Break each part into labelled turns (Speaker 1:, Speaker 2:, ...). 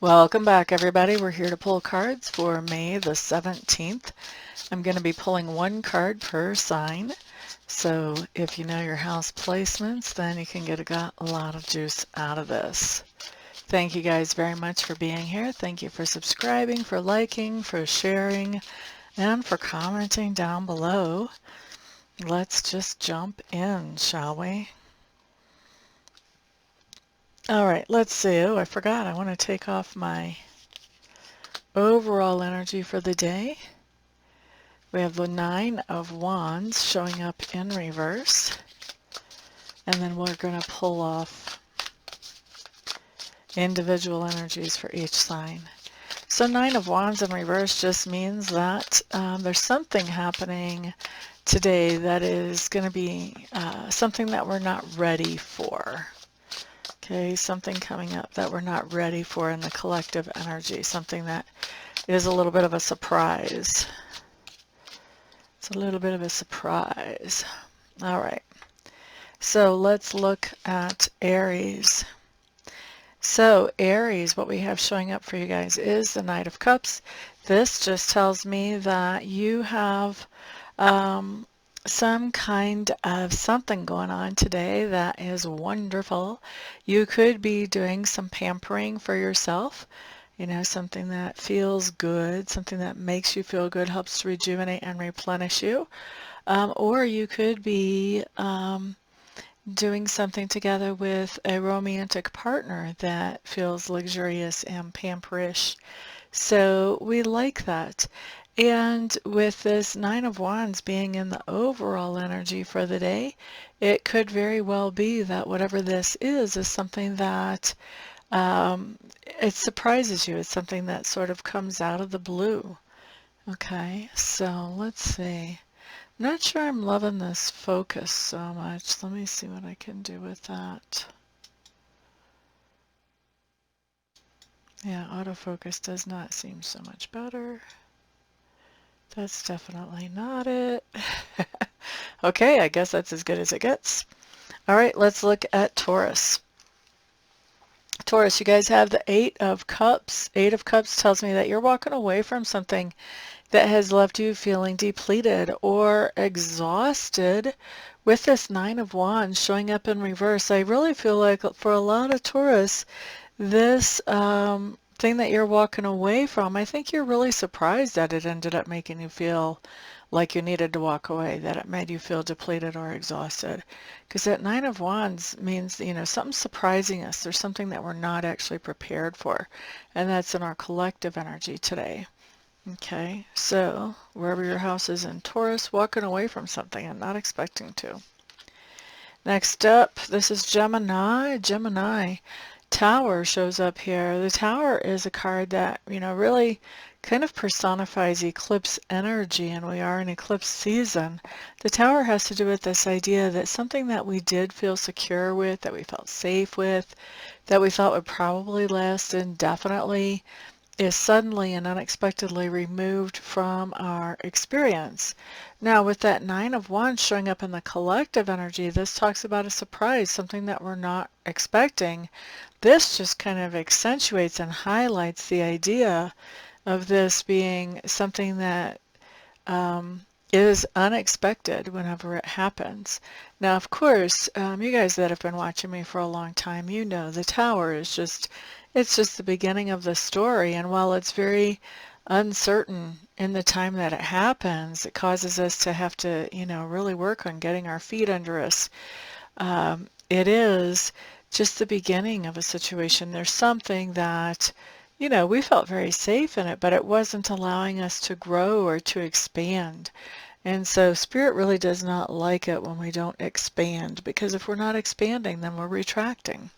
Speaker 1: Welcome back, everybody. We're here to pull cards for May the 17th. I'm going to be pulling one card per sign. So if you know your house placements, then you can get a lot of juice out of this. Thank you guys very much for being here. Thank you for subscribing, for liking, for sharing, and for commenting down below. Let's just jump in, shall we? All right, let's see. Oh, I forgot. I want to take off my overall energy for the day. We have the Nine of Wands showing up in reverse. And then we're going to pull off individual energies for each sign. So Nine of Wands in reverse just means that there's something happening today that is going to be something that we're not ready for. Okay, something coming up that we're not ready for in the collective energy, something that is a little bit of a surprise. It's a little bit of a surprise. All right, so let's look at Aries. So Aries, what we have showing up for you guys is the Knight of Cups. This just tells me that you have some kind of something going on today that is wonderful. You could be doing some pampering for yourself, you know, something that feels good, something that makes you feel good, helps to rejuvenate and replenish you. Or you could be doing something together with a romantic partner that feels luxurious and pamperish. So we like that. And with this Nine of Wands being in the overall energy for the day, it could very well be that whatever this is something that it surprises you. It's something that sort of comes out of the blue. Okay, so let's see. I'm not sure I'm loving this focus so much. Let me see what I can do with that. Yeah, autofocus does not seem so much better. That's definitely not it. Okay, I guess that's as good as it gets. All right, let's look at Taurus. Taurus, you guys have the Eight of Cups. Eight of Cups tells me that you're walking away from something that has left you feeling depleted or exhausted. With this Nine of Wands showing up in reverse, I really feel like for a lot of Taurus, this thing that you're walking away from, I think you're really surprised that it ended up making you feel like you needed to walk away, that it made you feel depleted or exhausted. Because that Nine of Wands means, you know, something's surprising us. There's something that we're not actually prepared for. And that's in our collective energy today. Okay, so wherever your house is in Taurus, walking away from something and not expecting to. Next up, this is Gemini. Gemini. Tower shows up here. The Tower is a card that, you know, really kind of personifies eclipse energy, and we are in eclipse season. The Tower has to do with this idea that something that we did feel secure with, that we felt safe with, that we thought would probably last indefinitely, is suddenly and unexpectedly removed from our experience. Now, with that Nine of Wands showing up in the collective energy, this talks about a surprise, something that we're not expecting. This just kind of accentuates and highlights the idea of this being something that is unexpected whenever it happens. Now, of course, you guys that have been watching me for a long time, you know the Tower is just, it's just the beginning of the story. And while it's very uncertain in the time that it happens, it causes us to have to, you know, really work on getting our feet under us. It is just the beginning of a situation. There's something that, you know, we felt very safe in it, but it wasn't allowing us to grow or to expand. And so Spirit really does not like it when we don't expand, because if we're not expanding, then we're retracting.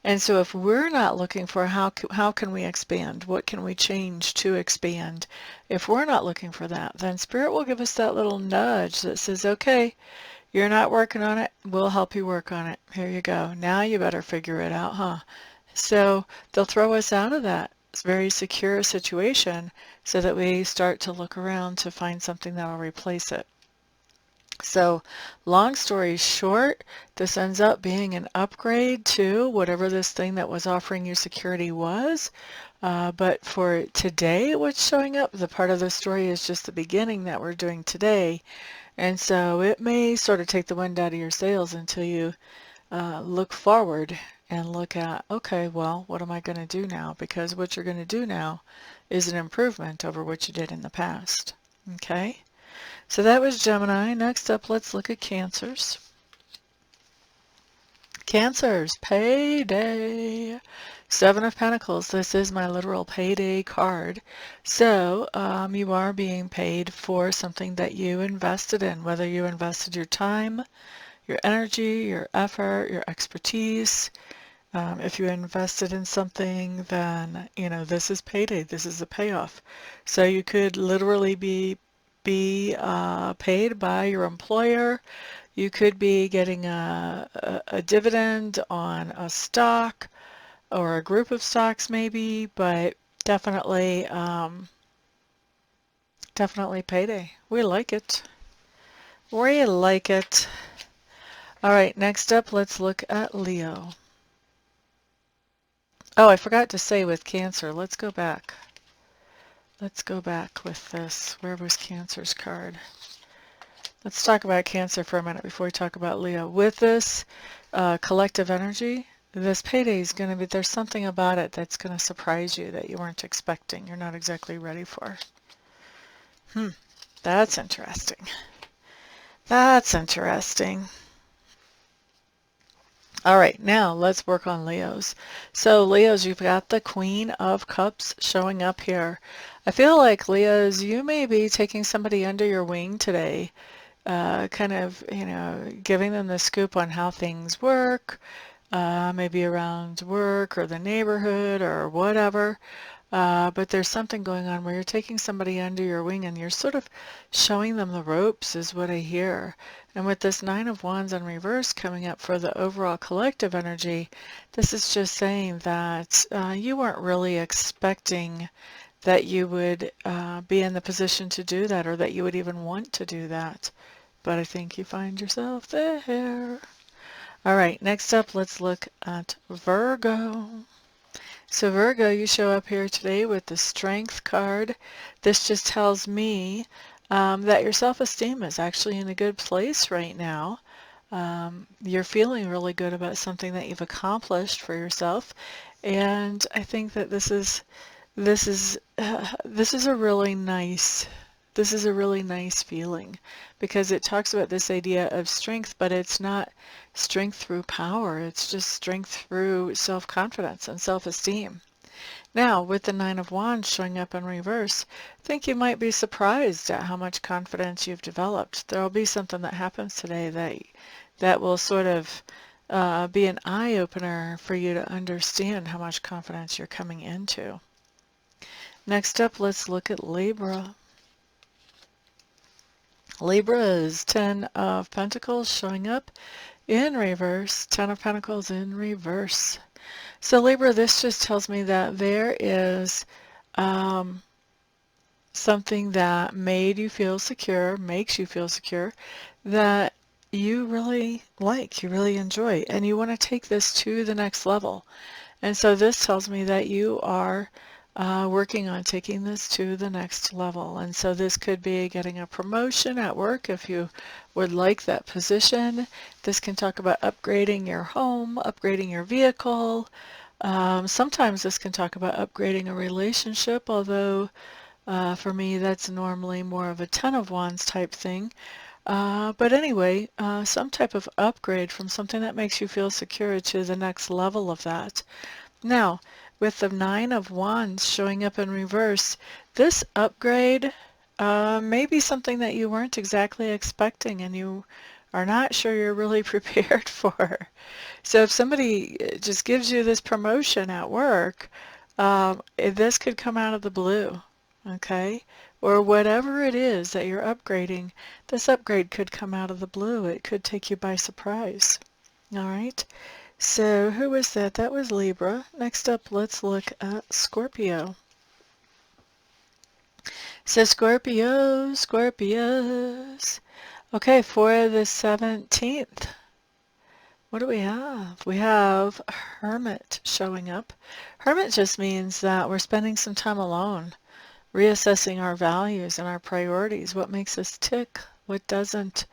Speaker 1: And so if we're not looking for how can we expand, what can we change to expand, if we're not looking for that, then Spirit will give us that little nudge that says, okay, you're not working on it, we'll help you work on it. Here you go. Now you better figure it out, huh? So they'll throw us out of that very secure situation so that we start to look around to find something that will replace it. So long story short, this ends up being an upgrade to whatever this thing that was offering you security was. But for today, what's showing up, the part of the story is just the beginning that we're doing today. And so it may sort of take the wind out of your sails until you look forward and look at, okay, well, what am I going to do now? Because what you're going to do now is an improvement over what you did in the past. Okay? So that was Gemini. Next up, let's look at Cancers. Cancers, payday. Seven of Pentacles. This is my literal payday card. So you are being paid for something that you invested in, whether you invested your time, your energy, your effort, your expertise. If you invested in something, then, you know, this is payday. This is the payoff. So you could literally be paid by your employer. You could be getting a dividend on a stock or a group of stocks maybe, but definitely definitely payday. We like it. We like it. All right, next up, let's look at Leo. Oh, I forgot to say with Cancer, let's go back. Let's go back with this. Where was Cancer's card? Let's talk about Cancer for a minute before we talk about Leo. With this collective energy, this payday is going to be, there's something about it that's going to surprise you that you weren't expecting. You're not exactly ready for. That's interesting. That's interesting. All right, now let's work on Leos. So Leos, you've got the Queen of Cups showing up here. I feel like Leos, you may be taking somebody under your wing today, kind of, you know, giving them the scoop on how things work, maybe around work or the neighborhood or whatever. But there's something going on where you're taking somebody under your wing and you're sort of showing them the ropes is what I hear. And with this Nine of Wands in reverse coming up for the overall collective energy, this is just saying that you weren't really expecting that you would be in the position to do that or that you would even want to do that. But I think you find yourself there. All right, next up, let's look at Virgo. So Virgo, you show up here today with the Strength card. This just tells me that your self-esteem is actually in a good place right now. You're feeling really good about something that you've accomplished for yourself, and I think that this is a really nice feeling because it talks about this idea of strength, but it's not strength through power. It's just strength through self-confidence and self-esteem. Now, with the Nine of Wands showing up in reverse, I think you might be surprised at how much confidence you've developed. There will be something that happens today that will sort of be an eye-opener for you to understand how much confidence you're coming into. Next up, let's look at Libra. Libra is 10 of Pentacles showing up in reverse, 10 of Pentacles in reverse. So Libra, this just tells me that there is something that made you feel secure, makes you feel secure, that you really like, you really enjoy, and you want to take this to the next level. And so this tells me that you are working on taking this to the next level. And so this could be getting a promotion at work if you would like that position. This can talk about upgrading your home, upgrading your vehicle. Sometimes this can talk about upgrading a relationship, although for me that's normally more of a Ten of Wands type thing. But anyway, some type of upgrade from something that makes you feel secure to the next level of that. Now, with the Nine of Wands showing up in reverse, this upgrade may be something that you weren't exactly expecting and you are not sure you're really prepared for. So if somebody just gives you this promotion at work, this could come out of the blue, okay? Or whatever it is that you're upgrading, this upgrade could come out of the blue. It could take you by surprise, all right? So who was that? That was Libra. Next up, let's look at Scorpio. So Scorpios, Okay, for the 17th, what do we have? We have Hermit showing up. Hermit just means that we're spending some time alone, reassessing our values and our priorities, what makes us tick, what doesn't,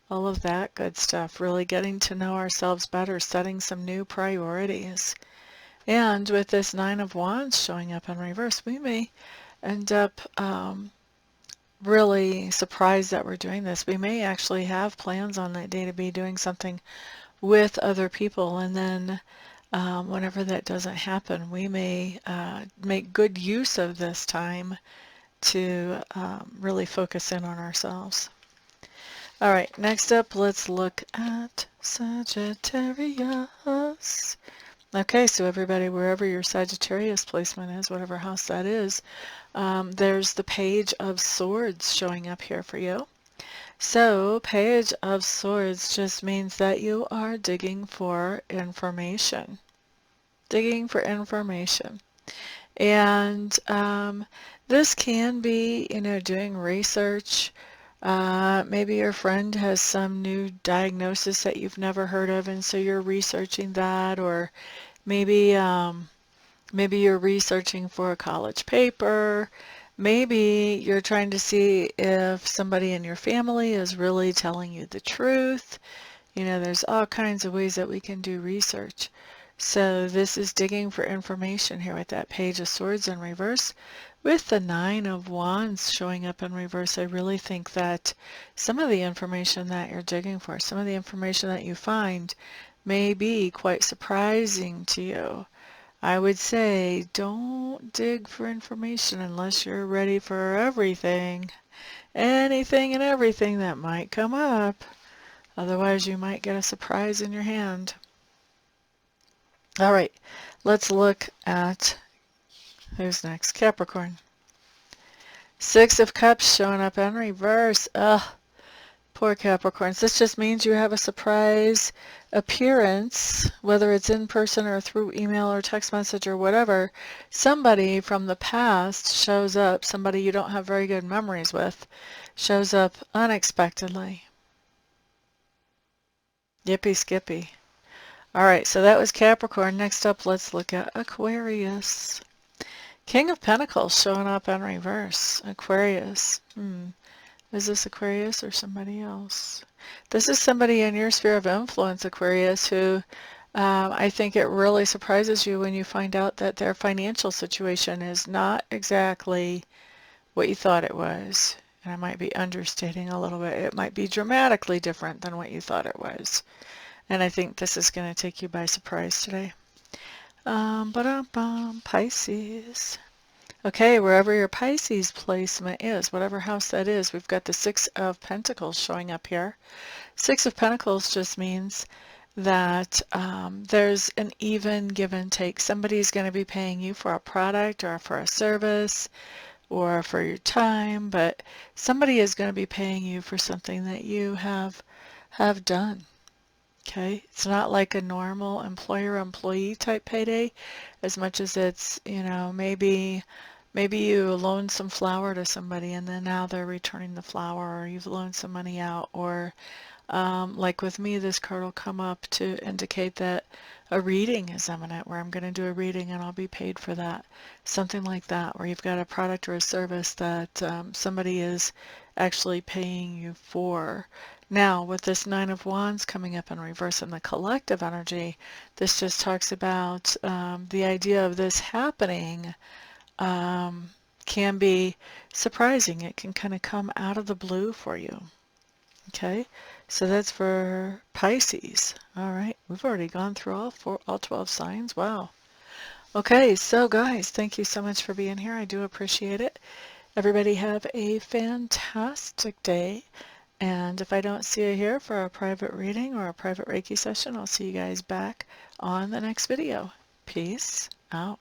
Speaker 1: all of that good stuff, really getting to know ourselves better, setting some new priorities. And with this Nine of Wands showing up in reverse, we may end up really surprised that we're doing this. We may actually have plans on that day to be doing something with other people, and then whenever that doesn't happen, we may make good use of this time to really focus in on ourselves. All right, next up, let's look at Sagittarius. Okay, so everybody, wherever your Sagittarius placement is, whatever house that is, there's the Page of Swords showing up here for you. So, Page of Swords just means that you are digging for information. Digging for information. And this can be, doing research. Maybe your friend has some new diagnosis that you've never heard of, and so you're researching that, or maybe maybe you're researching for a college paper. Maybe you're trying to see if somebody in your family is really telling you the truth. There's all kinds of ways that we can do research. So this is digging for information here with that Page of Swords in reverse. With the Nine of Wands showing up in reverse, I really think that some of the information that you're digging for, some of the information that you find may be quite surprising to you. I would say don't dig for information unless you're ready for everything, anything and everything that might come up. Otherwise, you might get a surprise in your hand. All right, let's look at who's next. Capricorn. Six of Cups showing up in reverse. Ugh, poor Capricorns. This just means you have a surprise appearance, whether it's in person or through email or text message or whatever. Somebody from the past shows up, somebody you don't have very good memories with, shows up unexpectedly. Yippee skippy. All right, so that was Capricorn. Next up, let's look at Aquarius. King of Pentacles showing up in reverse. Aquarius. Is this Aquarius or somebody else? This is somebody in your sphere of influence, Aquarius, who I think it really surprises you when you find out that their financial situation is not exactly what you thought it was. And I might be understating a little bit. It might be dramatically different than what you thought it was. And I think this is going to take you by surprise today. Pisces. Okay, wherever your Pisces placement is, whatever house that is, we've got the Six of Pentacles showing up here. Six of Pentacles just means that there's an even give and take. Somebody's going to be paying you for a product or for a service or for your time, but somebody is going to be paying you for something that you have done. Okay, it's not like a normal employer-employee type payday as much as it's, maybe you loaned some flour to somebody and then now they're returning the flour, or you've loaned some money out, or like with me, this card will come up to indicate that a reading is imminent, where I'm going to do a reading and I'll be paid for that. Something like that, where you've got a product or a service that somebody is actually paying you for. Now, with this Nine of Wands coming up in reverse in the collective energy, this just talks about the idea of this happening can be surprising. It can kind of come out of the blue for you. Okay, so that's for Pisces. All right, we've already gone through all 12 signs. Wow. Okay, so guys, thank you so much for being here. I do appreciate it. Everybody have a fantastic day. And if I don't see you here for a private reading or a private Reiki session, I'll see you guys back on the next video. Peace out.